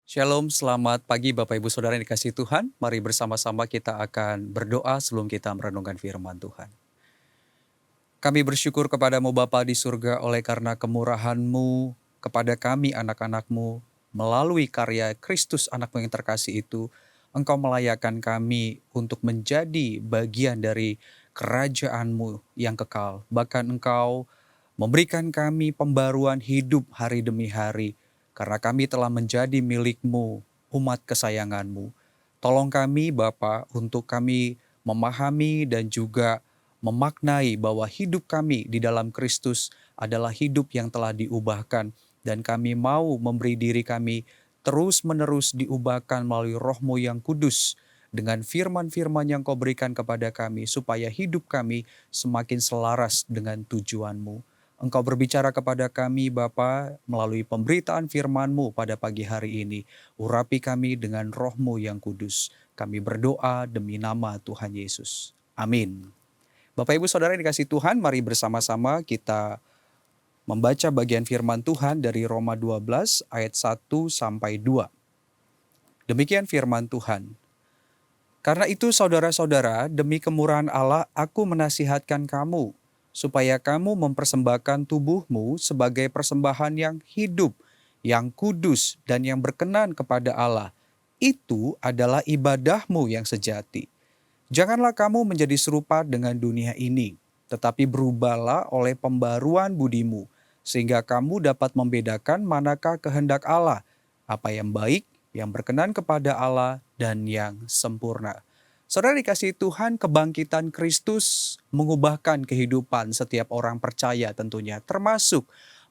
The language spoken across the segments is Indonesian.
Shalom, selamat pagi Bapak Ibu Saudara yang dikasihi Tuhan. Mari bersama-sama kita akan berdoa sebelum kita merenungkan firman Tuhan. Kami bersyukur kepadamu Bapa di surga oleh karena kemurahan-Mu kepada kami anak-anak-Mu. Melalui karya Kristus anakmu yang terkasih itu, Engkau melayakkan kami untuk menjadi bagian dari kerajaan-Mu yang kekal. Bahkan Engkau memberikan kami pembaruan hidup hari demi hari, karena kami telah menjadi milik-Mu, umat kesayangan-Mu. Tolong kami Bapa untuk kami memahami dan juga memaknai bahwa hidup kami di dalam Kristus adalah hidup yang telah diubahkan, dan kami mau memberi diri kami terus-menerus diubahkan melalui Roh-Mu yang kudus dengan firman-firman yang Kau berikan kepada kami, supaya hidup kami semakin selaras dengan tujuan-Mu. Engkau berbicara kepada kami Bapa melalui pemberitaan firman-Mu pada pagi hari ini. Urapi kami dengan Roh-Mu yang kudus. Kami berdoa demi nama Tuhan Yesus. Amin. Bapak Ibu Saudara yang dikasihi Tuhan, mari bersama-sama kita membaca bagian firman Tuhan dari Roma 12 ayat 1 sampai 2. Demikian firman Tuhan. Karena itu saudara-saudara, demi kemurahan Allah aku menasihatkan kamu, supaya kamu mempersembahkan tubuhmu sebagai persembahan yang hidup, yang kudus dan yang berkenan kepada Allah. Itu adalah ibadahmu yang sejati. Janganlah kamu menjadi serupa dengan dunia ini, tetapi berubahlah oleh pembaruan budimu, sehingga kamu dapat membedakan manakah kehendak Allah, apa yang baik, yang berkenan kepada Allah, dan yang sempurna. Saudara dikasihi Tuhan, kebangkitan Kristus mengubahkan kehidupan setiap orang percaya tentunya, termasuk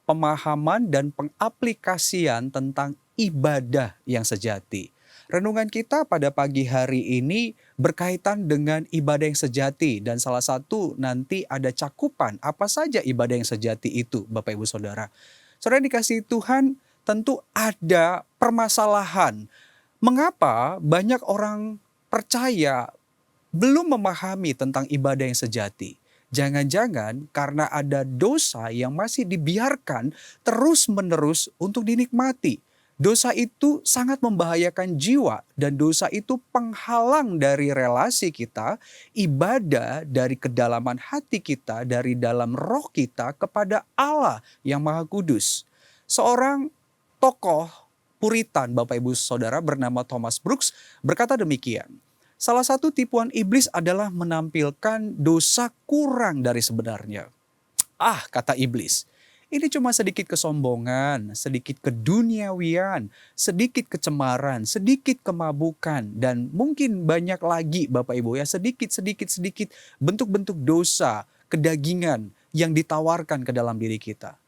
pemahaman dan pengaplikasian tentang ibadah yang sejati. Renungan kita pada pagi hari ini berkaitan dengan ibadah yang sejati, dan salah satu nanti ada cakupan apa saja ibadah yang sejati itu, Bapak Ibu Saudara. Saudara dikasihi Tuhan, tentu ada permasalahan. Mengapa banyak orang percaya belum memahami tentang ibadah yang sejati? Jangan-jangan karena ada dosa yang masih dibiarkan terus-menerus untuk dinikmati. Dosa itu sangat membahayakan jiwa, dan dosa itu penghalang dari relasi kita, ibadah dari kedalaman hati kita, dari dalam roh kita kepada Allah yang Maha Kudus. Seorang tokoh Puritan, Bapak Ibu Saudara, bernama Thomas Brooks berkata demikian. Salah satu tipuan iblis adalah menampilkan dosa kurang dari sebenarnya. Ah, kata iblis, ini cuma sedikit kesombongan, sedikit keduniawian, sedikit kecemaran, sedikit kemabukan, dan mungkin banyak lagi Bapak Ibu ya, sedikit bentuk-bentuk dosa, kedagingan yang ditawarkan ke dalam diri kita.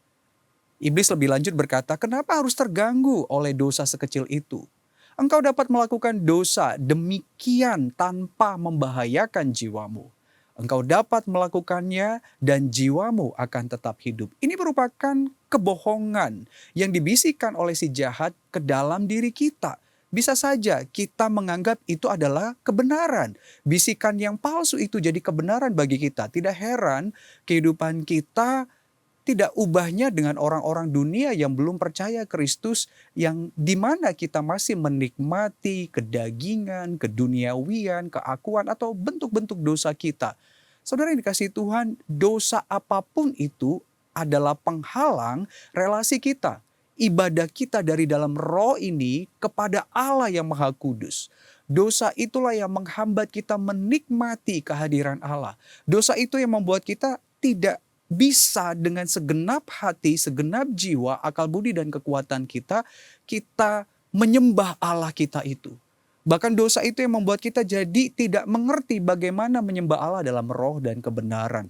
Iblis lebih lanjut berkata, kenapa harus terganggu oleh dosa sekecil itu? Engkau dapat melakukan dosa demikian tanpa membahayakan jiwamu. Engkau dapat melakukannya dan jiwamu akan tetap hidup. Ini merupakan kebohongan yang dibisikkan oleh si jahat ke dalam diri kita. Bisa saja kita menganggap itu adalah kebenaran. Bisikan yang palsu itu jadi kebenaran bagi kita. Tidak heran kehidupan kita tidak ubahnya dengan orang-orang dunia yang belum percaya Kristus, yang dimana kita masih menikmati kedagingan, keduniawian, keakuan, atau bentuk-bentuk dosa kita. Saudara yang dikasihi Tuhan, dosa apapun itu adalah penghalang relasi kita. Ibadah kita dari dalam roh ini kepada Allah yang Maha Kudus. Dosa itulah yang menghambat kita menikmati kehadiran Allah. Dosa itu yang membuat kita tidak bisa dengan segenap hati, segenap jiwa, akal budi dan kekuatan kita, kita menyembah Allah kita itu. Bahkan dosa itu yang membuat kita jadi tidak mengerti bagaimana menyembah Allah dalam roh dan kebenaran.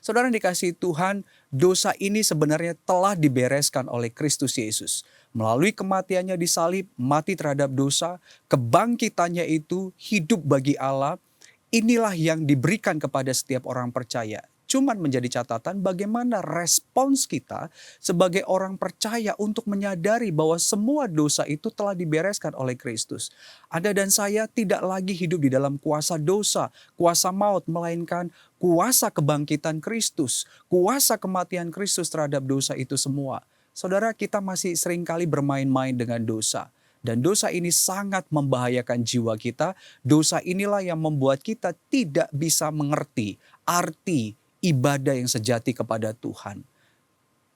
Saudara yang dikasihi Tuhan, dosa ini sebenarnya telah dibereskan oleh Kristus Yesus. Melalui kematiannya di salib, mati terhadap dosa, kebangkitannya itu hidup bagi Allah. Inilah yang diberikan kepada setiap orang percaya. Cuman menjadi catatan bagaimana respons kita sebagai orang percaya untuk menyadari bahwa semua dosa itu telah dibereskan oleh Kristus. Anda dan saya tidak lagi hidup di dalam kuasa dosa, kuasa maut, melainkan kuasa kebangkitan Kristus, kuasa kematian Kristus terhadap dosa itu semua. Saudara, kita masih seringkali bermain-main dengan dosa. Dan dosa ini sangat membahayakan jiwa kita. Dosa inilah yang membuat kita tidak bisa mengerti arti ibadah yang sejati kepada Tuhan.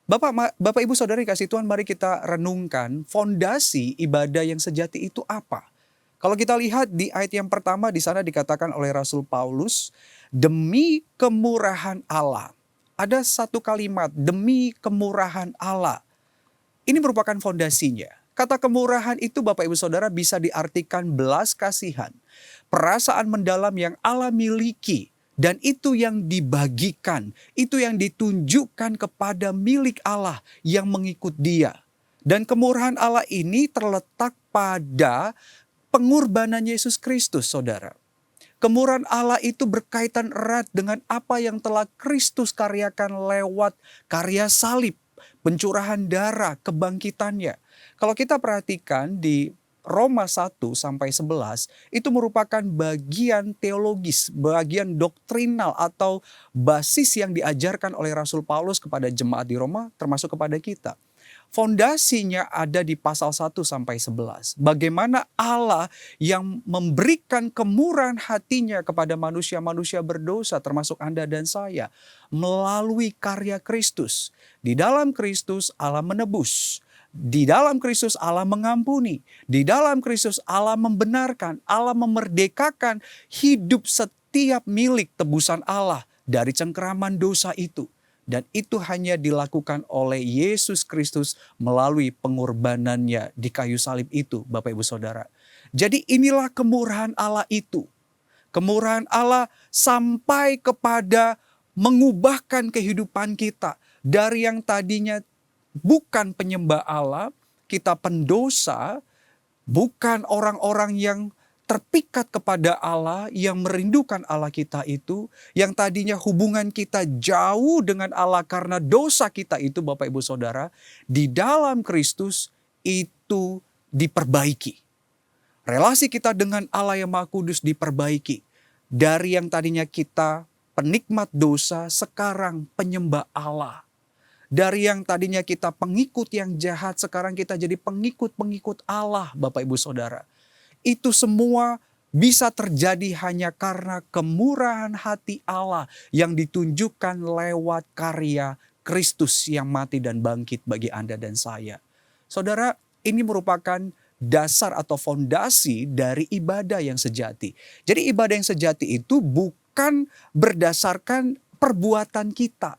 Bapak Ibu Saudara kasih Tuhan, mari kita renungkan fondasi ibadah yang sejati itu apa. Kalau kita lihat di ayat yang pertama, di sana dikatakan oleh Rasul Paulus, demi kemurahan Allah. Ada satu kalimat, demi kemurahan Allah. Ini merupakan fondasinya. Kata kemurahan itu Bapak Ibu Saudara bisa diartikan belas kasihan. Perasaan mendalam yang Allah miliki. Dan itu yang dibagikan. Itu yang ditunjukkan kepada milik Allah yang mengikut dia. Dan kemurahan Allah ini terletak pada pengorbanan Yesus Kristus, saudara. Kemurahan Allah itu berkaitan erat dengan apa yang telah Kristus karyakan lewat karya salib. Pencurahan darah, kebangkitannya. Kalau kita perhatikan di Roma 1-11 itu merupakan bagian teologis, bagian doktrinal atau basis yang diajarkan oleh Rasul Paulus kepada jemaat di Roma termasuk kepada kita. Fondasinya ada di pasal 1-11. Bagaimana Allah yang memberikan kemurahan hatinya kepada manusia-manusia berdosa termasuk Anda dan saya melalui karya Kristus. Di dalam Kristus Allah menebus. Di dalam Kristus Allah mengampuni. Di dalam Kristus Allah membenarkan. Allah memerdekakan hidup setiap milik tebusan Allah dari cengkeraman dosa itu. Dan itu hanya dilakukan oleh Yesus Kristus melalui pengorbanannya di kayu salib itu, Bapak Ibu Saudara. Jadi inilah kemurahan Allah itu. Kemurahan Allah sampai kepada mengubahkan kehidupan kita. Dari yang tadinya bukan penyembah Allah, kita pendosa, bukan orang-orang yang terpikat kepada Allah, yang merindukan Allah kita itu, yang tadinya hubungan kita jauh dengan Allah karena dosa kita itu, Bapak Ibu Saudara, di dalam Kristus itu diperbaiki. Relasi kita dengan Allah yang Maha Kudus diperbaiki. Dari yang tadinya kita penikmat dosa, sekarang penyembah Allah. Dari yang tadinya kita pengikut yang jahat, sekarang kita jadi pengikut-pengikut Allah, Bapak Ibu Saudara. Itu semua bisa terjadi hanya karena kemurahan hati Allah yang ditunjukkan lewat karya Kristus yang mati dan bangkit bagi Anda dan saya. Saudara, ini merupakan dasar atau fondasi dari ibadah yang sejati. Jadi ibadah yang sejati itu bukan berdasarkan perbuatan kita.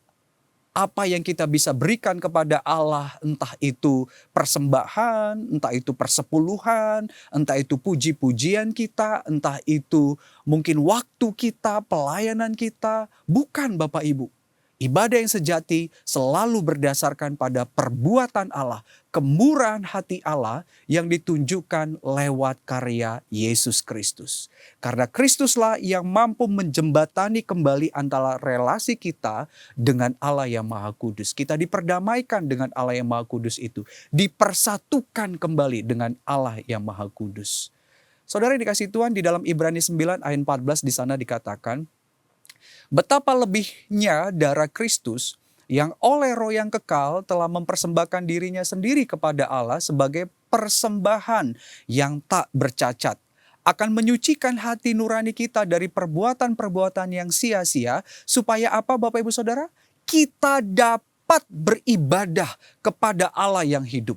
Apa yang kita bisa berikan kepada Allah, entah itu persembahan, entah itu persepuluhan, entah itu puji-pujian kita, entah itu mungkin waktu kita, pelayanan kita. Bukan Bapak Ibu. Ibadah yang sejati selalu berdasarkan pada perbuatan Allah, kemurahan hati Allah yang ditunjukkan lewat karya Yesus Kristus. Karena Kristuslah yang mampu menjembatani kembali antara relasi kita dengan Allah yang Maha Kudus. Kita diperdamaikan dengan Allah yang Maha Kudus itu. Dipersatukan kembali dengan Allah yang Maha Kudus. Saudara yang dikasihi Tuhan, di dalam Ibrani 9 ayat 14 di sana dikatakan, betapa lebihnya darah Kristus yang oleh Roh yang kekal telah mempersembahkan dirinya sendiri kepada Allah sebagai persembahan yang tak bercacat. Akan menyucikan hati nurani kita dari perbuatan-perbuatan yang sia-sia. Supaya apa Bapak Ibu Saudara? Kita dapat beribadah kepada Allah yang hidup.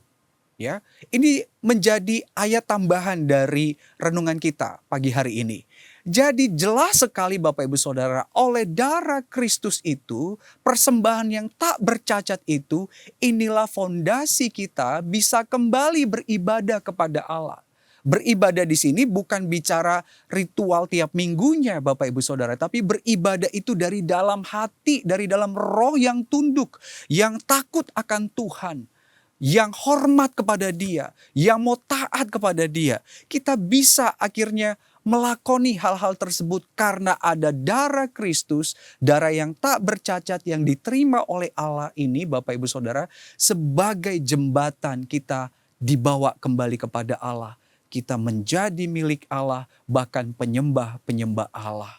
Ya, ini menjadi ayat tambahan dari renungan kita pagi hari ini. Jadi jelas sekali Bapak Ibu Saudara, oleh darah Kristus itu, persembahan yang tak bercacat itu, inilah fondasi kita bisa kembali beribadah kepada Allah. Beribadah di sini bukan bicara ritual tiap minggunya Bapak Ibu Saudara, tapi beribadah itu dari dalam hati, dari dalam roh yang tunduk, yang takut akan Tuhan, yang hormat kepada Dia, yang mau taat kepada Dia. Kita bisa akhirnya melakoni hal-hal tersebut karena ada darah Kristus, darah yang tak bercacat yang diterima oleh Allah ini Bapak Ibu Saudara, sebagai jembatan kita dibawa kembali kepada Allah. Kita menjadi milik Allah, bahkan penyembah-penyembah Allah.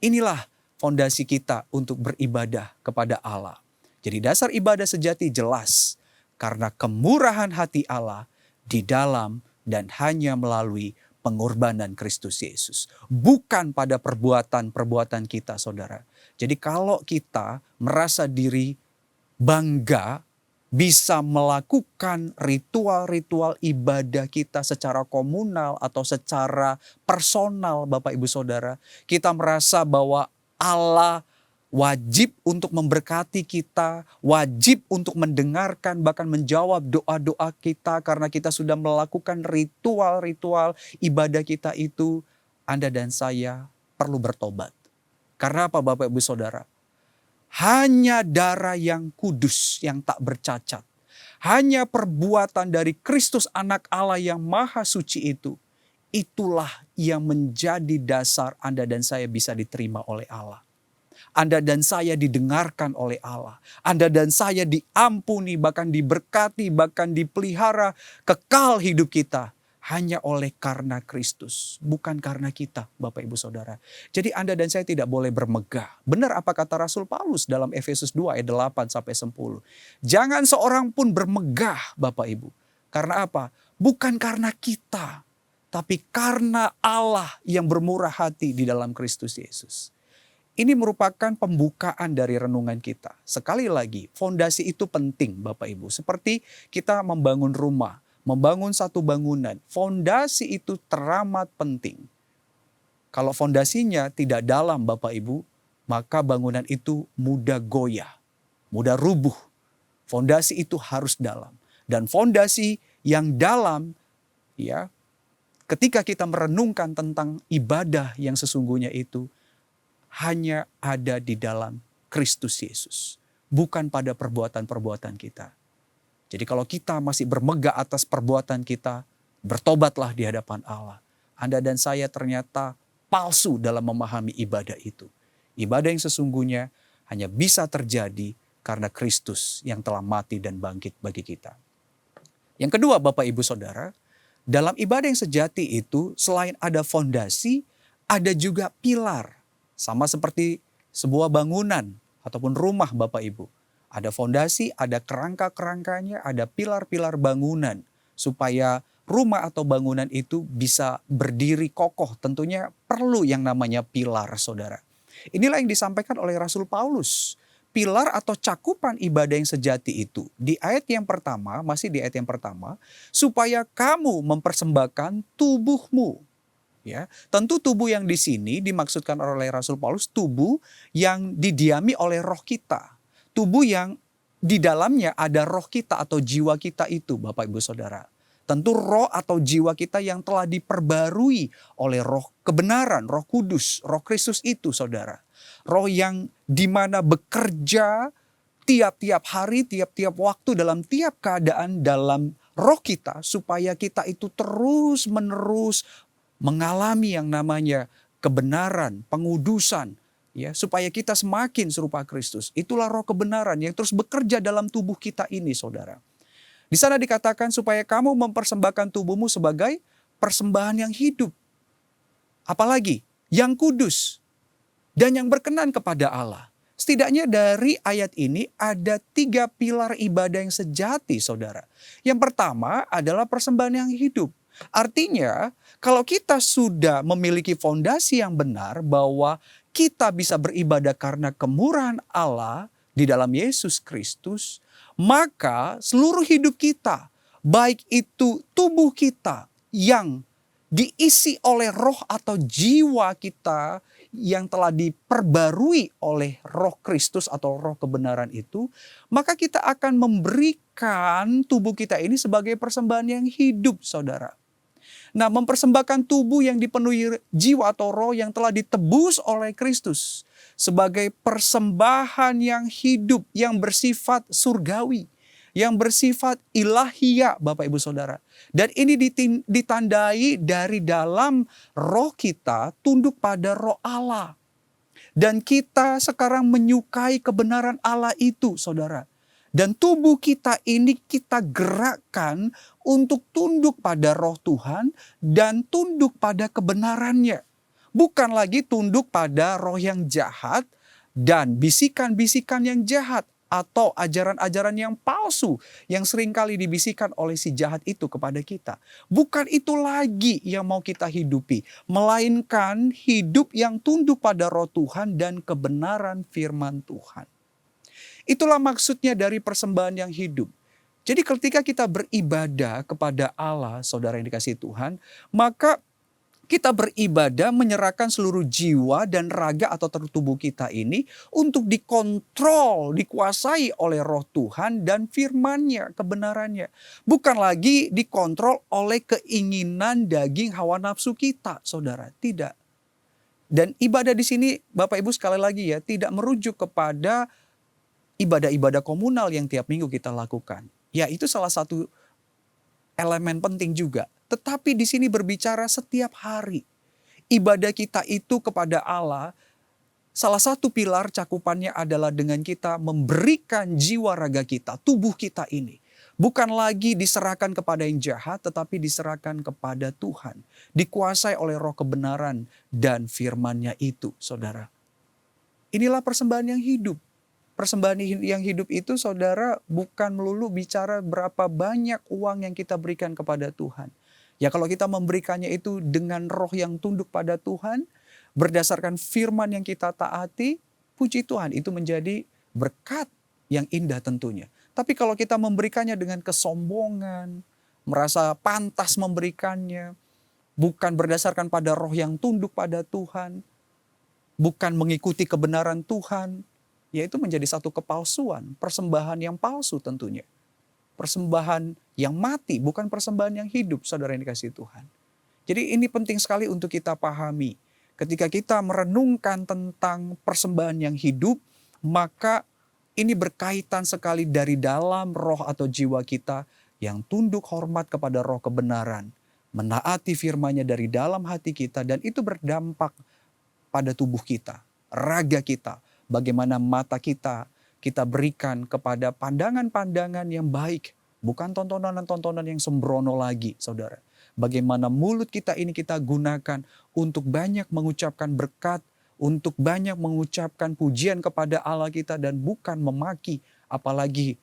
Inilah fondasi kita untuk beribadah kepada Allah. Jadi dasar ibadah sejati jelas karena kemurahan hati Allah di dalam dan hanya melalui pengorbanan Kristus Yesus. Bukan pada perbuatan-perbuatan kita, saudara. Jadi kalau kita merasa diri bangga bisa melakukan ritual-ritual ibadah kita secara komunal atau secara personal, Bapak Ibu Saudara, kita merasa bahwa Allah wajib untuk memberkati kita, wajib untuk mendengarkan bahkan menjawab doa-doa kita karena kita sudah melakukan ritual-ritual ibadah kita itu. Anda dan saya perlu bertobat. Karena apa, Bapak Ibu Saudara? Hanya darah yang kudus, yang tak bercacat. Hanya perbuatan dari Kristus Anak Allah yang maha suci itu. Itulah yang menjadi dasar Anda dan saya bisa diterima oleh Allah. Anda dan saya didengarkan oleh Allah. Anda dan saya diampuni, bahkan diberkati, bahkan dipelihara kekal hidup kita. Hanya oleh karena Kristus, bukan karena kita, Bapak Ibu Saudara. Jadi Anda dan saya tidak boleh bermegah. Benar apa kata Rasul Paulus dalam Efesus 2 ayat 8 sampai 10. Jangan seorang pun bermegah, Bapak Ibu. Karena apa? Bukan karena kita, tapi karena Allah yang bermurah hati di dalam Kristus Yesus. Ini merupakan pembukaan dari renungan kita. Sekali lagi, fondasi itu penting, Bapak Ibu. Seperti kita membangun rumah. Membangun satu bangunan, fondasi itu teramat penting. Kalau fondasinya tidak dalam, Bapak Ibu, maka bangunan itu mudah goyah, mudah rubuh. Fondasi itu harus dalam. Dan fondasi yang dalam, ya, ketika kita merenungkan tentang ibadah yang sesungguhnya itu, hanya ada di dalam Kristus Yesus. Bukan pada perbuatan-perbuatan kita. Jadi kalau kita masih bermegah atas perbuatan kita, bertobatlah di hadapan Allah. Anda dan saya ternyata palsu dalam memahami ibadah itu. Ibadah yang sesungguhnya hanya bisa terjadi karena Kristus yang telah mati dan bangkit bagi kita. Yang kedua, Bapak Ibu Saudara, dalam ibadah yang sejati itu selain ada fondasi, ada juga pilar. Sama seperti sebuah bangunan ataupun rumah, Bapak Ibu. Ada fondasi, ada kerangka-kerangkanya, ada pilar-pilar bangunan. Supaya rumah atau bangunan itu bisa berdiri kokoh. Tentunya perlu yang namanya pilar, saudara. Inilah yang disampaikan oleh Rasul Paulus. Pilar atau cakupan ibadah yang sejati itu. Di ayat yang pertama, masih di ayat yang pertama. Supaya kamu mempersembahkan tubuhmu. Ya, tentu tubuh yang di sini dimaksudkan oleh Rasul Paulus tubuh yang didiami oleh roh kita. Tubuh yang di dalamnya ada roh kita atau jiwa kita itu, Bapak Ibu Saudara. Tentu roh atau jiwa kita yang telah diperbarui oleh roh kebenaran, roh kudus, roh Kristus itu, saudara. Roh yang dimana bekerja tiap-tiap hari, tiap-tiap waktu, dalam tiap keadaan dalam roh kita. Supaya kita itu terus menerus mengalami yang namanya kebenaran, pengudusan. Ya, supaya kita semakin serupa Kristus. Itulah roh kebenaran yang terus bekerja dalam tubuh kita ini, saudara. Di sana dikatakan supaya kamu mempersembahkan tubuhmu sebagai persembahan yang hidup. Apalagi yang kudus dan yang berkenan kepada Allah. Setidaknya dari ayat ini ada 3 pilar ibadah yang sejati, saudara. Yang pertama adalah persembahan yang hidup. Artinya kalau kita sudah memiliki fondasi yang benar bahwa kita bisa beribadah karena kemurahan Allah di dalam Yesus Kristus, maka seluruh hidup kita, baik itu tubuh kita yang diisi oleh roh atau jiwa kita yang telah diperbarui oleh roh Kristus atau roh kebenaran itu, maka kita akan memberikan tubuh kita ini sebagai persembahan yang hidup, saudara. Nah, mempersembahkan tubuh yang dipenuhi jiwa atau roh yang telah ditebus oleh Kristus sebagai persembahan yang hidup, yang bersifat surgawi, yang bersifat ilahiyah, Bapak Ibu Saudara. Dan ini ditandai dari dalam roh kita tunduk pada roh Allah. Dan kita sekarang menyukai kebenaran Allah itu, saudara. Dan tubuh kita ini kita gerakkan untuk tunduk pada roh Tuhan dan tunduk pada kebenarannya. Bukan lagi tunduk pada roh yang jahat dan bisikan-bisikan yang jahat. atau ajaran-ajaran yang palsu yang seringkali dibisikkan oleh si jahat itu kepada kita. Bukan itu lagi yang mau kita hidupi, melainkan hidup yang tunduk pada roh Tuhan dan kebenaran firman Tuhan. Itulah maksudnya dari persembahan yang hidup. Jadi ketika kita beribadah kepada Allah, saudara yang dikasihi Tuhan, maka kita beribadah menyerahkan seluruh jiwa dan raga atau tubuh kita ini untuk dikontrol, dikuasai oleh roh Tuhan dan firman-Nya, kebenarannya. Bukan lagi dikontrol oleh keinginan daging hawa nafsu kita, saudara. Tidak. Dan ibadah di sini, Bapak Ibu sekali lagi ya, tidak merujuk kepada ibadah-ibadah komunal yang tiap minggu kita lakukan. Ya, itu salah satu elemen penting juga. Tetapi di sini berbicara setiap hari. Ibadah kita itu kepada Allah, salah satu pilar cakupannya adalah dengan kita memberikan jiwa raga kita, tubuh kita ini. Bukan lagi diserahkan kepada yang jahat, tetapi diserahkan kepada Tuhan. Dikuasai oleh roh kebenaran dan firman-Nya itu, saudara. Inilah persembahan yang hidup. Persembahan yang hidup itu, saudara, bukan melulu bicara berapa banyak uang yang kita berikan kepada Tuhan. Ya, kalau kita memberikannya itu dengan roh yang tunduk pada Tuhan, berdasarkan firman yang kita taati, puji Tuhan, itu menjadi berkat yang indah tentunya. Tapi kalau kita memberikannya dengan kesombongan, merasa pantas memberikannya, bukan berdasarkan pada roh yang tunduk pada Tuhan, bukan mengikuti kebenaran Tuhan, yaitu menjadi satu kepalsuan, persembahan yang palsu tentunya. Persembahan yang mati, bukan persembahan yang hidup, saudara yang dikasihi Tuhan. Jadi ini penting sekali untuk kita pahami. Ketika kita merenungkan tentang persembahan yang hidup, maka ini berkaitan sekali dari dalam roh atau jiwa kita yang tunduk hormat kepada roh kebenaran. Menaati firman-Nya dari dalam hati kita, dan itu berdampak pada tubuh kita, raga kita. Bagaimana mata kita berikan kepada pandangan-pandangan yang baik. Bukan tontonan-tontonan yang sembrono lagi, saudara. Bagaimana mulut kita ini kita gunakan untuk banyak mengucapkan berkat, untuk banyak mengucapkan pujian kepada Allah kita, dan bukan memaki, apalagi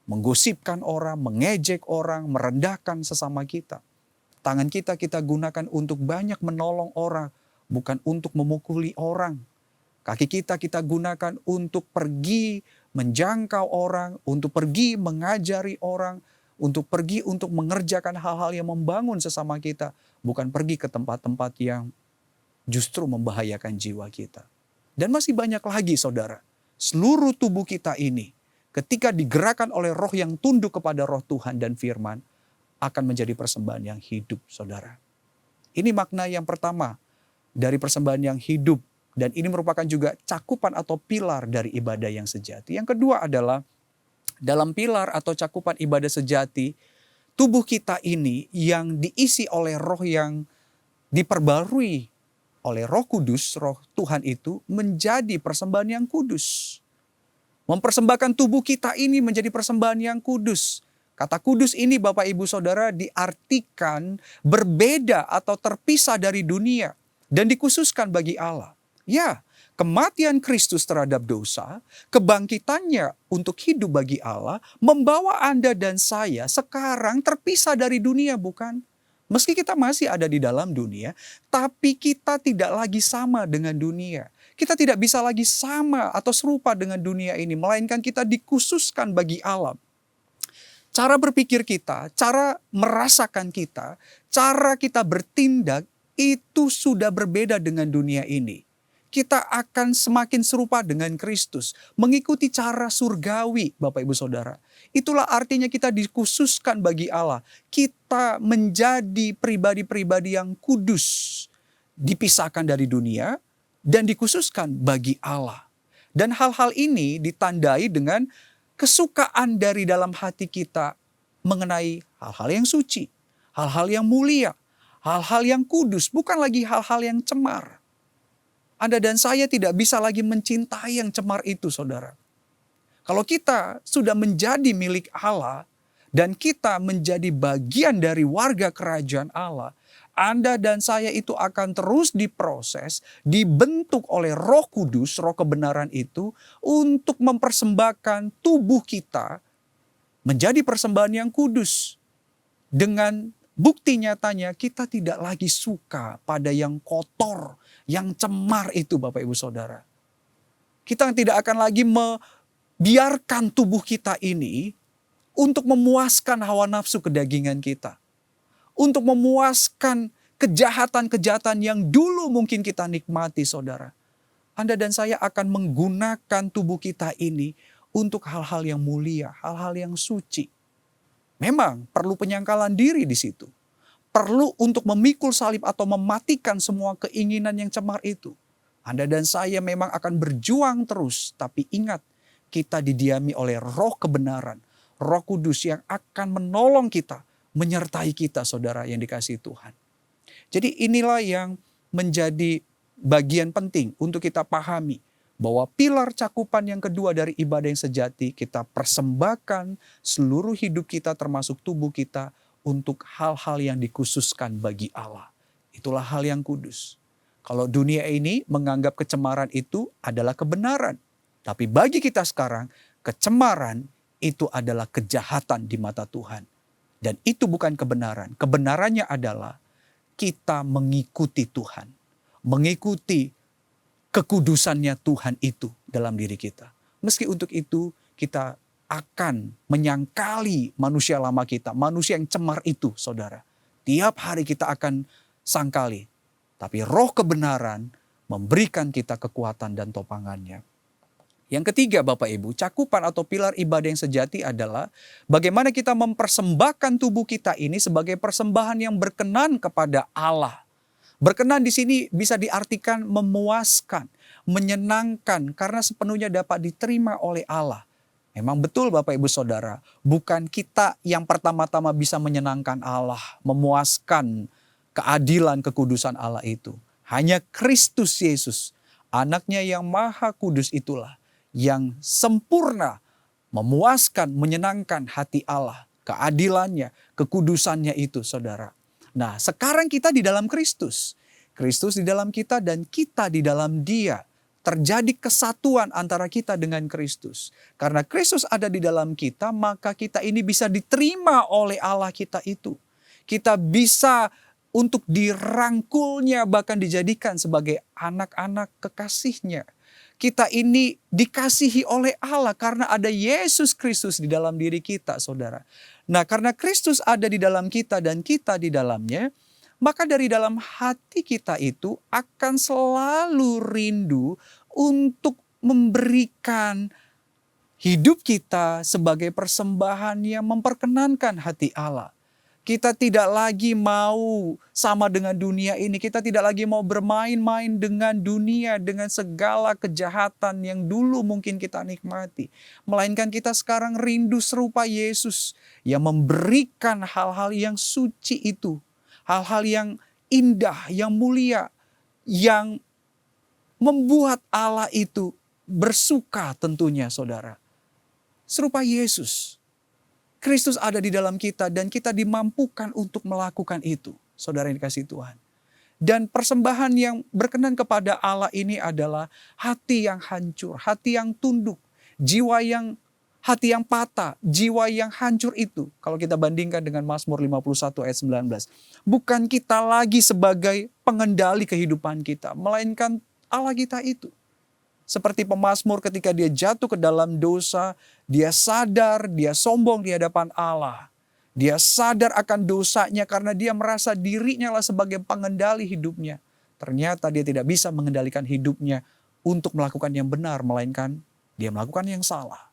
menggosipkan orang, mengejek orang, merendahkan sesama kita. Tangan kita gunakan untuk banyak menolong orang, bukan untuk memukuli orang. Kaki kita gunakan untuk pergi menjangkau orang, untuk pergi mengajari orang, untuk pergi untuk mengerjakan hal-hal yang membangun sesama kita. Bukan pergi ke tempat-tempat yang justru membahayakan jiwa kita. Dan masih banyak lagi, saudara. Seluruh tubuh kita ini ketika digerakkan oleh roh yang tunduk kepada roh Tuhan dan firman, akan menjadi persembahan yang hidup, saudara. Ini makna yang pertama dari persembahan yang hidup. Dan ini merupakan juga cakupan atau pilar dari ibadah yang sejati. Yang kedua adalah dalam pilar atau cakupan ibadah sejati, tubuh kita ini yang diisi oleh roh yang diperbarui oleh Roh Kudus, roh Tuhan itu menjadi persembahan yang kudus. Mempersembahkan tubuh kita ini menjadi persembahan yang kudus. Kata kudus ini, Bapak Ibu Saudara, diartikan berbeda atau terpisah dari dunia dan dikhususkan bagi Allah. Ya, kematian Kristus terhadap dosa, kebangkitannya untuk hidup bagi Allah, membawa Anda dan saya sekarang terpisah dari dunia, bukan? Meski kita masih ada di dalam dunia, tapi kita tidak lagi sama dengan dunia. Kita tidak bisa lagi sama atau serupa dengan dunia ini, melainkan kita dikhususkan bagi Allah. Cara berpikir kita, cara merasakan kita, cara kita bertindak, itu sudah berbeda dengan dunia ini. Kita akan semakin serupa dengan Kristus, mengikuti cara surgawi, Bapak Ibu Saudara. Itulah artinya kita dikhususkan bagi Allah. Kita menjadi pribadi-pribadi yang kudus, dipisahkan dari dunia dan dikhususkan bagi Allah. Dan hal-hal ini ditandai dengan kesukaan dari dalam hati kita mengenai hal-hal yang suci, hal-hal yang mulia, hal-hal yang kudus, bukan lagi hal-hal yang cemar. Anda dan saya tidak bisa lagi mencintai yang cemar itu, saudara. Kalau kita sudah menjadi milik Allah dan kita menjadi bagian dari warga kerajaan Allah, Anda dan saya itu akan terus diproses, dibentuk oleh Roh Kudus, Roh kebenaran itu, untuk mempersembahkan tubuh kita menjadi persembahan yang kudus. Dengan bukti nyatanya kita tidak lagi suka pada yang kotor, yang cemar itu Bapak Ibu Saudara. Kita tidak akan lagi membiarkan tubuh kita ini untuk memuaskan hawa nafsu kedagingan kita. Untuk memuaskan kejahatan-kejahatan yang dulu mungkin kita nikmati saudara. Anda dan saya akan menggunakan tubuh kita ini untuk hal-hal yang mulia, hal-hal yang suci. Memang perlu penyangkalan diri di situ. Perlu untuk memikul salib atau mematikan semua keinginan yang cemar itu. Anda dan saya memang akan berjuang terus, tapi ingat, kita didiami oleh Roh kebenaran, Roh Kudus yang akan menolong kita, menyertai kita saudara yang dikasihi Tuhan. Jadi inilah yang menjadi bagian penting untuk kita pahami bahwa pilar cakupan yang kedua dari ibadah yang sejati, kita persembahkan seluruh hidup kita termasuk tubuh kita untuk hal-hal yang dikhususkan bagi Allah. Itulah hal yang kudus. Kalau dunia ini menganggap kecemaran itu adalah kebenaran. Tapi bagi kita sekarang, kecemaran itu adalah kejahatan di mata Tuhan. Dan itu bukan kebenaran. Kebenarannya adalah kita mengikuti Tuhan. Mengikuti kekudusannya Tuhan itu dalam diri kita. Meski untuk itu kita akan menyangkali manusia lama kita. Manusia yang cemar itu saudara. Tiap hari kita akan sangkali. Tapi roh kebenaran memberikan kita kekuatan dan topangannya. Yang ketiga Bapak Ibu, cakupan atau pilar ibadah yang sejati adalah bagaimana kita mempersembahkan tubuh kita ini sebagai persembahan yang berkenan kepada Allah. Berkenan di sini bisa diartikan memuaskan, menyenangkan karena sepenuhnya dapat diterima oleh Allah. Memang betul Bapak Ibu Saudara, bukan kita yang pertama-tama bisa menyenangkan Allah, memuaskan keadilan kekudusan Allah itu. Hanya Kristus Yesus, anaknya yang maha kudus itulah yang sempurna, memuaskan, menyenangkan hati Allah. Keadilannya, kekudusannya itu saudara. Nah sekarang kita di dalam Kristus. Kristus di dalam kita dan kita di dalam Dia. Terjadi kesatuan antara kita dengan Kristus. Karena Kristus ada di dalam kita, maka kita ini bisa diterima oleh Allah kita itu. Kita bisa untuk dirangkulnya, bahkan dijadikan sebagai anak-anak kekasihnya. Kita ini dikasihi oleh Allah karena ada Yesus Kristus di dalam diri kita saudara. Nah karena Kristus ada di dalam kita dan kita di dalamnya, maka dari dalam hati kita itu akan selalu rindu untuk memberikan hidup kita sebagai persembahan yang memperkenankan hati Allah. Kita tidak lagi mau sama dengan dunia ini. Kita tidak lagi mau bermain-main dengan dunia, dengan segala kejahatan yang dulu mungkin kita nikmati. Melainkan kita sekarang rindu serupa Yesus yang memberikan hal-hal yang suci itu. Hal-hal yang indah, yang mulia, yang membuat Allah itu bersuka tentunya saudara. Serupa Yesus. Kristus ada di dalam kita dan kita dimampukan untuk melakukan itu. Saudara yang dikasihi Tuhan. Dan persembahan yang berkenan kepada Allah ini adalah hati yang hancur, hati yang tunduk, hati yang patah, jiwa yang hancur itu. Kalau kita bandingkan dengan Mazmur 51 ayat 19. Bukan kita lagi sebagai pengendali kehidupan kita, melainkan Allah kita itu. Seperti pemazmur ketika dia jatuh ke dalam dosa, dia sadar, dia sombong di hadapan Allah. Dia sadar akan dosanya karena dia merasa dirinya lah sebagai pengendali hidupnya. Ternyata dia tidak bisa mengendalikan hidupnya untuk melakukan yang benar, melainkan dia melakukan yang salah.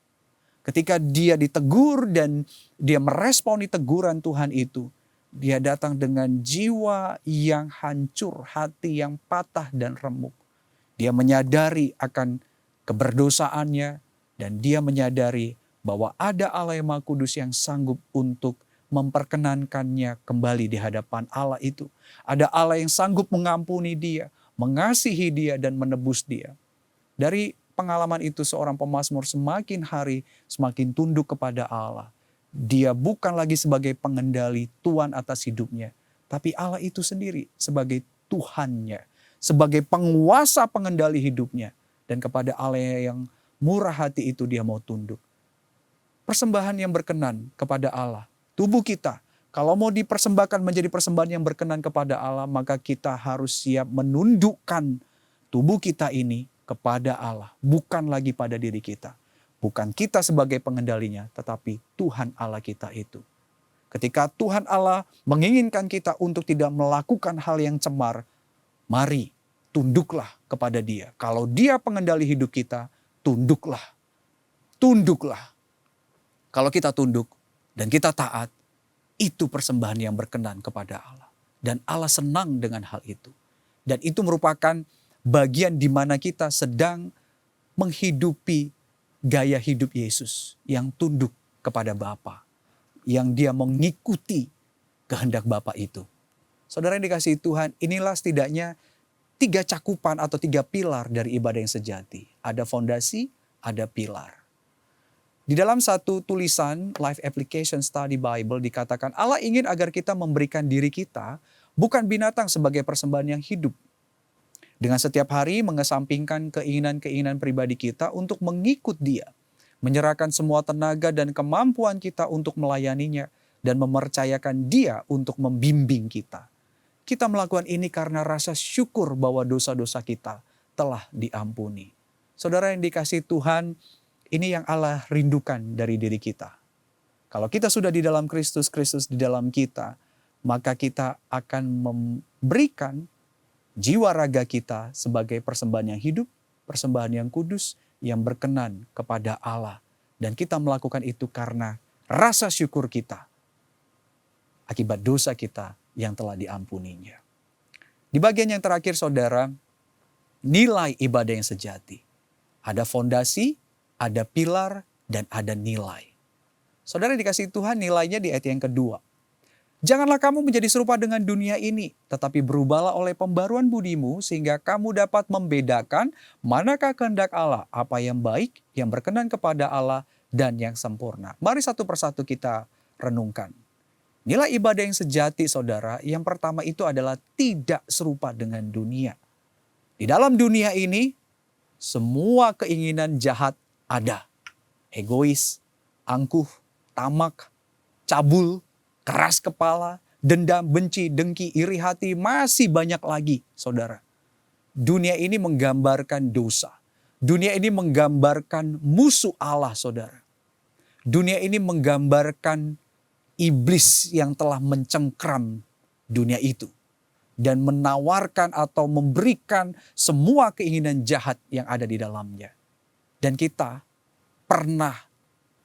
Ketika dia ditegur dan dia meresponi teguran Tuhan itu, dia datang dengan jiwa yang hancur, hati yang patah dan remuk. Dia menyadari akan keberdosaannya dan dia menyadari bahwa ada Allah yang Maha Kudus yang sanggup untuk memperkenankannya kembali di hadapan Allah itu. Ada Allah yang sanggup mengampuni dia, mengasihi dia dan menebus dia. Dari pengalaman itu seorang pemazmur semakin hari semakin tunduk kepada Allah. Dia bukan lagi sebagai pengendali Tuhan atas hidupnya, tapi Allah itu sendiri sebagai Tuhannya, sebagai penguasa pengendali hidupnya. Dan kepada Allah yang murah hati itu dia mau tunduk. Persembahan yang berkenan kepada Allah. Tubuh kita, kalau mau dipersembahkan menjadi persembahan yang berkenan kepada Allah, maka kita harus siap menundukkan tubuh kita ini kepada Allah. Bukan lagi pada diri kita. Bukan kita sebagai pengendalinya, tetapi Tuhan Allah kita itu. Ketika Tuhan Allah menginginkan kita untuk tidak melakukan hal yang cemar, mari tunduklah kepada Dia. Kalau Dia pengendali hidup kita, tunduklah. Tunduklah. Kalau kita tunduk dan kita taat, itu persembahan yang berkenan kepada Allah. Dan Allah senang dengan hal itu. Dan itu merupakan bagian di mana kita sedang menghidupi gaya hidup Yesus yang tunduk kepada Bapa, yang dia mengikuti kehendak Bapa itu. Saudara yang dikasihi Tuhan, inilah setidaknya 3 cakupan atau 3 pilar dari ibadah yang sejati. Ada fondasi, ada pilar. Di dalam satu tulisan Life Application Study Bible dikatakan Allah ingin agar kita memberikan diri kita bukan binatang sebagai persembahan yang hidup. Dengan setiap hari mengesampingkan keinginan-keinginan pribadi kita untuk mengikut Dia. Menyerahkan semua tenaga dan kemampuan kita untuk melayaninya dan mempercayakan Dia untuk membimbing kita. Kita melakukan ini karena rasa syukur bahwa dosa-dosa kita telah diampuni. Saudara yang dikasihi Tuhan, ini yang Allah rindukan dari diri kita. Kalau kita sudah di dalam Kristus, Kristus di dalam kita, maka kita akan memberikan jiwa raga kita sebagai persembahan yang hidup, persembahan yang kudus, yang berkenan kepada Allah. Dan kita melakukan itu karena rasa syukur kita akibat dosa kita yang telah diampuninya. Di bagian yang terakhir saudara, nilai ibadah yang sejati. Ada fondasi, ada pilar, dan ada nilai. Saudara dikasihi Tuhan, nilainya di ayat yang kedua. Janganlah kamu menjadi serupa dengan dunia ini, tetapi berubahlah oleh pembaruan budimu, sehingga kamu dapat membedakan manakah kehendak Allah, apa yang baik, yang berkenan kepada Allah, dan yang sempurna. Mari satu persatu kita renungkan. Nilai ibadah yang sejati saudara, yang pertama itu adalah tidak serupa dengan dunia. Di dalam dunia ini, semua keinginan jahat ada. Egois, angkuh, tamak, cabul, keras kepala, dendam, benci, dengki, iri hati, masih banyak lagi saudara. Dunia ini menggambarkan dosa. Dunia ini menggambarkan musuh Allah saudara. Dunia ini menggambarkan iblis yang telah mencengkram dunia itu. Dan menawarkan atau memberikan semua keinginan jahat yang ada di dalamnya. Dan kita pernah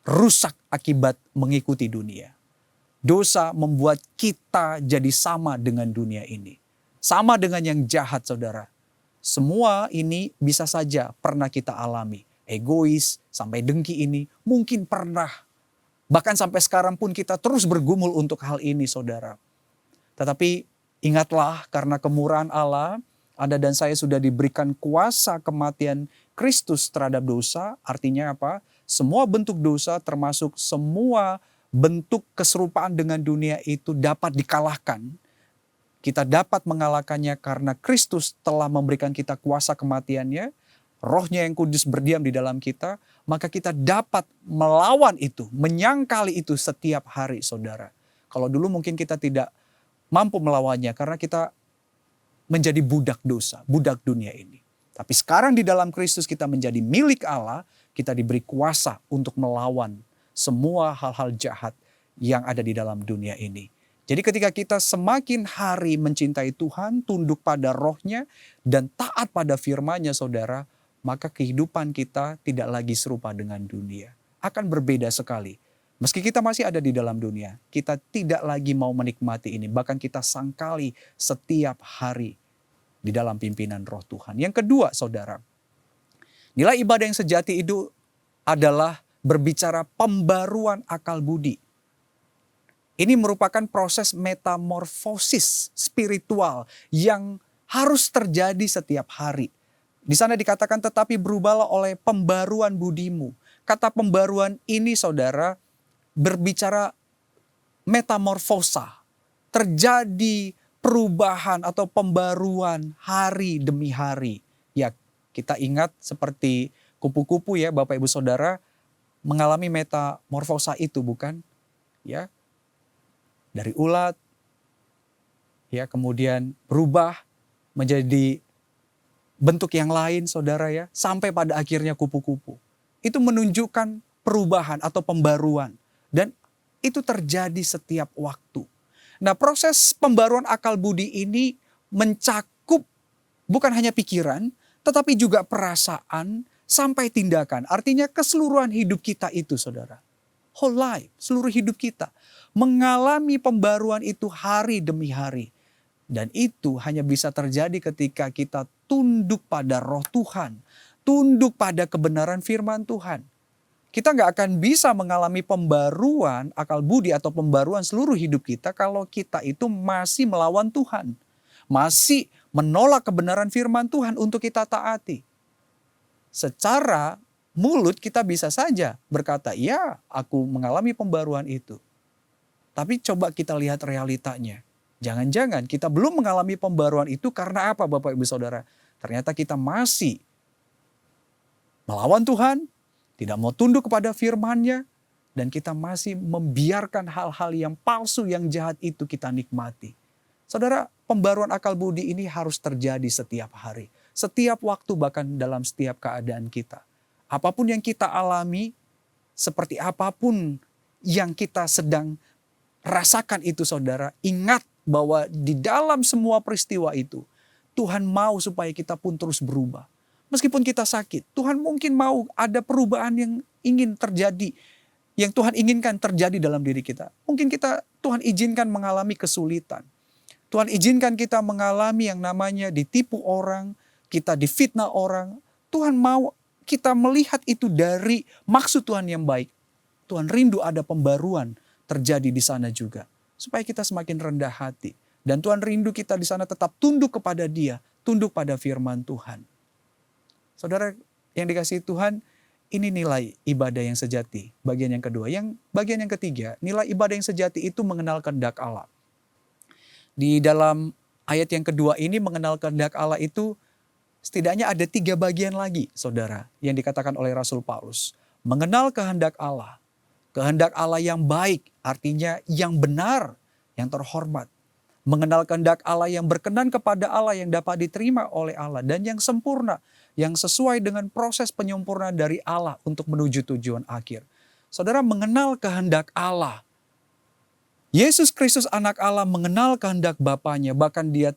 rusak akibat mengikuti dunia. Dosa membuat kita jadi sama dengan dunia ini. Sama dengan yang jahat saudara. Semua ini bisa saja pernah kita alami. Egois sampai dengki ini mungkin pernah. Bahkan sampai sekarang pun kita terus bergumul untuk hal ini saudara. Tetapi ingatlah karena kemurahan Allah, Anda dan saya sudah diberikan kuasa kematian Kristus terhadap dosa. Artinya apa? Semua bentuk dosa termasuk semua bentuk keserupaan dengan dunia itu dapat dikalahkan. Kita dapat mengalahkannya karena Kristus telah memberikan kita kuasa kematiannya. Rohnya yang kudus berdiam di dalam kita. Maka kita dapat melawan itu, menyangkali itu setiap hari saudara. Kalau dulu mungkin kita tidak mampu melawannya karena kita menjadi budak dosa, budak dunia ini. Tapi sekarang di dalam Kristus kita menjadi milik Allah, kita diberi kuasa untuk melawan semua hal-hal jahat yang ada di dalam dunia ini. Jadi ketika kita semakin hari mencintai Tuhan, tunduk pada rohnya, dan taat pada firman-Nya saudara, maka kehidupan kita tidak lagi serupa dengan dunia. Akan berbeda sekali. Meski kita masih ada di dalam dunia, kita tidak lagi mau menikmati ini. Bahkan kita sangkali setiap hari di dalam pimpinan roh Tuhan. Yang kedua saudara, nilai ibadah yang sejati itu adalah berbicara pembaruan akal budi. Ini merupakan proses metamorfosis spiritual yang harus terjadi setiap hari. Di sana dikatakan tetapi berubahlah oleh pembaruan budimu. Kata pembaruan ini saudara berbicara metamorfosa. terjadi perubahan atau pembaruan hari demi hari. Ya, kita ingat seperti kupu-kupu ya Bapak Ibu Saudara mengalami metamorfosa itu bukan? Ya, dari ulat ya kemudian berubah menjadi bentuk yang lain Saudara ya, sampai pada akhirnya kupu-kupu. Itu menunjukkan perubahan atau pembaruan dan itu terjadi setiap waktu. Nah, proses pembaruan akal budi ini mencakup bukan hanya pikiran, tetapi juga perasaan sampai tindakan. Artinya keseluruhan hidup kita itu Saudara. Whole life, seluruh hidup kita. Mengalami pembaruan itu hari demi hari. Dan itu hanya bisa terjadi ketika kita tunduk pada roh Tuhan. Tunduk pada kebenaran firman Tuhan. Kita nggak akan bisa mengalami pembaruan akal budi atau pembaruan seluruh hidup kita kalau kita itu masih melawan Tuhan. Masih menolak kebenaran firman Tuhan untuk kita taati. Secara mulut kita bisa saja berkata, ya aku mengalami pembaruan itu. Tapi coba kita lihat realitanya. Jangan-jangan kita belum mengalami pembaruan itu karena apa Bapak Ibu Saudara? Ternyata kita masih melawan Tuhan, tidak mau tunduk kepada firman-Nya, dan kita masih membiarkan hal-hal yang palsu, yang jahat itu kita nikmati. Saudara, pembaruan akal budi ini harus terjadi setiap hari. Setiap waktu, bahkan dalam setiap keadaan kita. Apapun yang kita alami, seperti apapun yang kita sedang rasakan itu Saudara, ingat bahwa di dalam semua peristiwa itu, Tuhan mau supaya kita pun terus berubah. Meskipun kita sakit, Tuhan mungkin mau ada perubahan yang ingin terjadi, yang Tuhan inginkan terjadi dalam diri kita. Mungkin Tuhan izinkan mengalami kesulitan. Tuhan izinkan kita mengalami yang namanya ditipu orang, kita difitnah orang. Tuhan mau kita melihat itu dari maksud Tuhan yang baik. Tuhan rindu ada pembaruan terjadi di sana juga. Supaya kita semakin rendah hati. Dan Tuhan rindu kita di sana tetap tunduk kepada Dia, tunduk pada firman Tuhan. Saudara yang dikasihi Tuhan, ini nilai ibadah yang sejati. Bagian yang kedua. Bagian yang ketiga, nilai ibadah yang sejati itu mengenal kehendak Allah. Di dalam ayat yang kedua ini mengenal kehendak Allah itu setidaknya ada 3 bagian lagi, saudara, yang dikatakan oleh Rasul Paulus. Mengenal kehendak Allah. Kehendak Allah yang baik, artinya yang benar, yang terhormat. Mengenal kehendak Allah yang berkenan kepada Allah, yang dapat diterima oleh Allah, dan yang sempurna, yang sesuai dengan proses penyempurnaan dari Allah untuk menuju tujuan akhir. Saudara, mengenal kehendak Allah. Yesus Kristus anak Allah mengenal kehendak Bapanya, bahkan Dia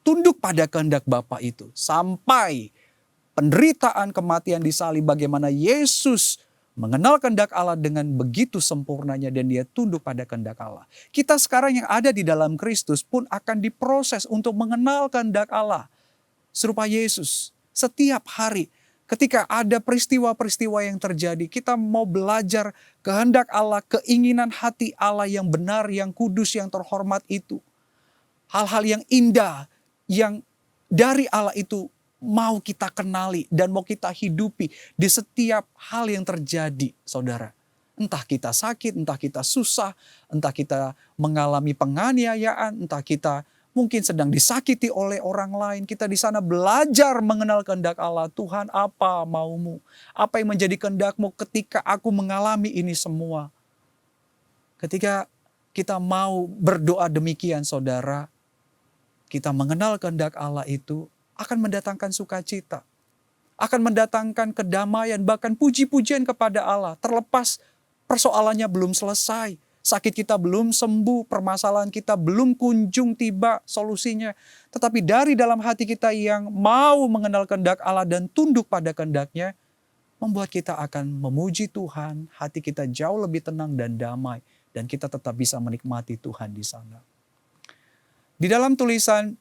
tunduk pada kehendak Bapa itu. Sampai penderitaan kematian di salib, bagaimana Yesus mengenal kehendak Allah dengan begitu sempurnanya dan Dia tunduk pada kehendak Allah. Kita sekarang yang ada di dalam Kristus pun akan diproses untuk mengenal kehendak Allah. Serupa Yesus, setiap hari ketika ada peristiwa-peristiwa yang terjadi, kita mau belajar kehendak Allah, keinginan hati Allah yang benar, yang kudus, yang terhormat itu. Hal-hal yang indah, yang dari Allah itu mau kita kenali dan mau kita hidupi di setiap hal yang terjadi, saudara. Entah kita sakit, entah kita susah, entah kita mengalami penganiayaan, entah kita mungkin sedang disakiti oleh orang lain. Kita di sana belajar mengenal kehendak Allah. Tuhan, apa maumu? Apa yang menjadi kehendakmu ketika aku mengalami ini semua? Ketika kita mau berdoa demikian, saudara, kita mengenal kehendak Allah itu akan mendatangkan sukacita. Akan mendatangkan kedamaian, bahkan puji-pujian kepada Allah. Terlepas persoalannya belum selesai. Sakit kita belum sembuh, permasalahan kita belum kunjung tiba solusinya. Tetapi dari dalam hati kita yang mau mengenal kehendak Allah dan tunduk pada kehendak-Nya, membuat kita akan memuji Tuhan, hati kita jauh lebih tenang dan damai. Dan kita tetap bisa menikmati Tuhan di sana. Di dalam tulisan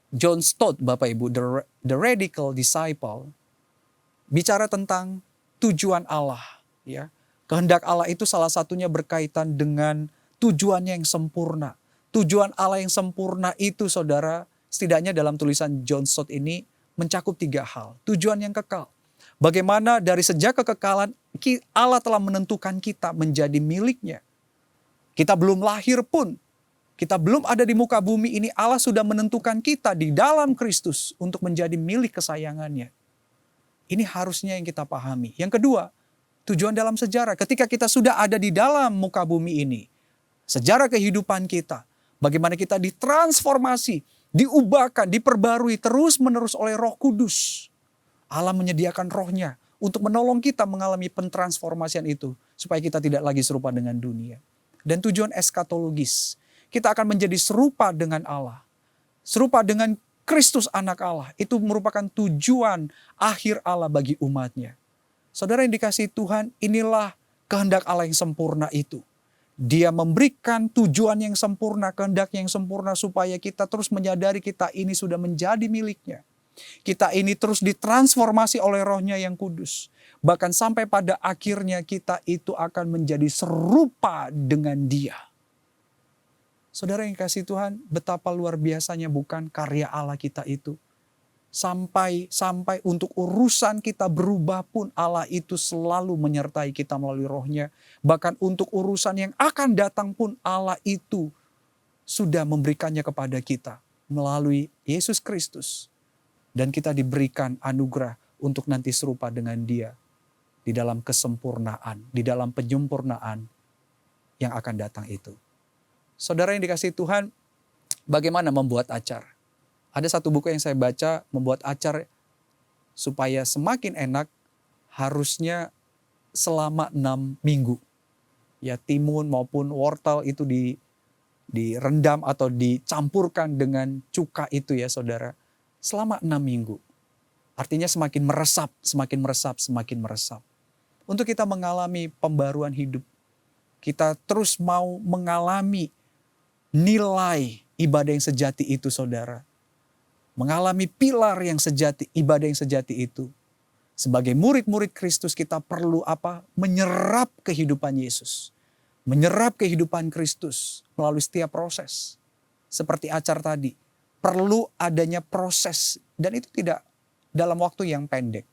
John Stott, Bapak Ibu, The Radical Disciple, bicara tentang tujuan Allah. Ya. Kehendak Allah itu salah satunya berkaitan dengan tujuannya yang sempurna. Tujuan Allah yang sempurna itu, saudara, setidaknya dalam tulisan John Stott ini mencakup 3 hal. Tujuan yang kekal. Bagaimana dari sejak kekekalan Allah telah menentukan kita menjadi miliknya. Kita belum lahir pun Kita belum ada di muka bumi ini, Allah sudah menentukan kita di dalam Kristus untuk menjadi milik kesayangannya. Ini harusnya yang kita pahami. Yang kedua, tujuan dalam sejarah. Ketika kita sudah ada di dalam muka bumi ini, sejarah kehidupan kita, bagaimana kita ditransformasi, diubahkan, diperbarui terus-menerus oleh Roh Kudus. Allah menyediakan rohnya untuk menolong kita mengalami pentransformasian itu, supaya kita tidak lagi serupa dengan dunia. Dan tujuan eskatologis, kita akan menjadi serupa dengan Allah. Serupa dengan Kristus anak Allah. Itu merupakan tujuan akhir Allah bagi umatnya. Saudara yang dikasihi Tuhan, inilah kehendak Allah yang sempurna itu. Dia memberikan tujuan yang sempurna, kehendak yang sempurna supaya kita terus menyadari kita ini sudah menjadi miliknya. Kita ini terus ditransformasi oleh rohnya yang kudus. Bahkan sampai pada akhirnya kita itu akan menjadi serupa dengan dia. Saudara yang kasih Tuhan, betapa luar biasanya bukan karya Allah kita itu. Sampai untuk urusan kita berubah pun Allah itu selalu menyertai kita melalui rohnya. Bahkan untuk urusan yang akan datang pun Allah itu sudah memberikannya kepada kita melalui Yesus Kristus. Dan kita diberikan anugerah untuk nanti serupa dengan dia di dalam kesempurnaan, di dalam penyempurnaan yang akan datang itu. Saudara yang dikasihi Tuhan, bagaimana membuat acar? Ada satu buku yang saya baca, membuat acar supaya semakin enak harusnya selama 6 minggu. Ya, timun maupun wortel itu direndam atau dicampurkan dengan cuka itu ya saudara. Selama 6 minggu. Artinya semakin meresap, semakin meresap, semakin meresap. Untuk kita mengalami pembaruan hidup. Kita terus mau mengalami nilai ibadah yang sejati itu saudara. Mengalami pilar yang sejati, ibadah yang sejati itu. Sebagai murid-murid Kristus kita perlu apa? Menyerap kehidupan Yesus. Menyerap kehidupan Kristus melalui setiap proses. Seperti acar tadi. Perlu adanya proses dan itu tidak dalam waktu yang pendek.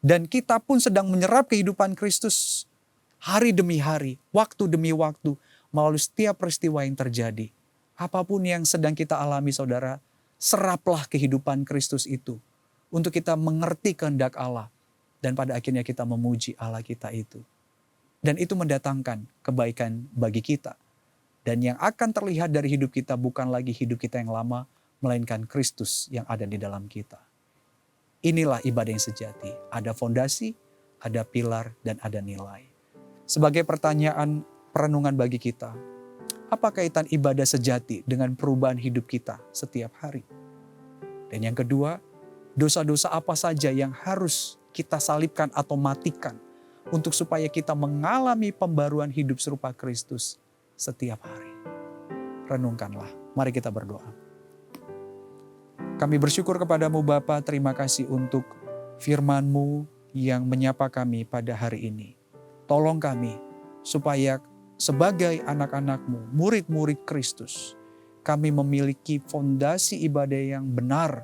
Dan kita pun sedang menyerap kehidupan Kristus hari demi hari, waktu demi waktu, melalui setiap peristiwa yang terjadi. Apapun yang sedang kita alami saudara, seraplah kehidupan Kristus itu untuk kita mengerti kehendak Allah dan pada akhirnya kita memuji Allah kita itu. Dan itu mendatangkan kebaikan bagi kita. Dan yang akan terlihat dari hidup kita bukan lagi hidup kita yang lama, melainkan Kristus yang ada di dalam kita. Inilah ibadah yang sejati. Ada fondasi, ada pilar, dan ada nilai. Sebagai pertanyaan perenungan bagi kita, apa kaitan ibadah sejati dengan perubahan hidup kita setiap hari? Dan yang kedua, dosa-dosa apa saja yang harus kita salibkan atau matikan untuk supaya kita mengalami pembaruan hidup serupa Kristus setiap hari? Renungkanlah. Mari kita berdoa. Kami bersyukur kepadamu Bapa, terima kasih untuk firman-Mu yang menyapa kami pada hari ini. Tolong kami supaya sebagai anak-anak-Mu, murid-murid Kristus, kami memiliki fondasi ibadah yang benar.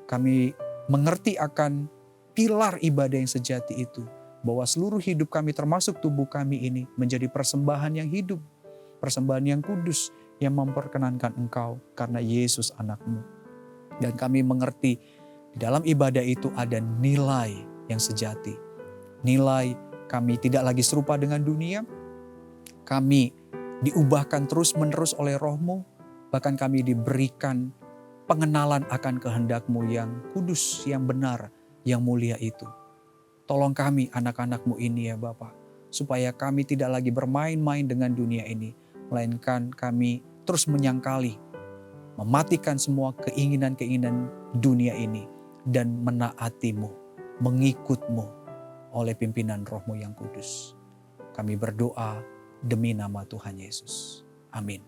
Kami mengerti akan pilar ibadah yang sejati itu. Bahwa seluruh hidup kami termasuk tubuh kami ini menjadi persembahan yang hidup. Persembahan yang kudus yang memperkenankan Engkau karena Yesus anak-Mu. Dan kami mengerti di dalam ibadah itu ada nilai yang sejati. Nilai kami tidak lagi serupa dengan dunia. Kami diubahkan terus-menerus oleh Roh-Mu. Bahkan kami diberikan pengenalan akan kehendak-Mu yang kudus, yang benar, yang mulia itu. Tolong kami anak-anak-Mu ini ya Bapa. Supaya kami tidak lagi bermain-main dengan dunia ini. Melainkan kami terus menyangkali, mematikan semua keinginan-keinginan dunia ini. Dan menaati-Mu, mengikut-Mu oleh pimpinan Roh-Mu yang kudus. Kami berdoa demi nama Tuhan Yesus. Amin.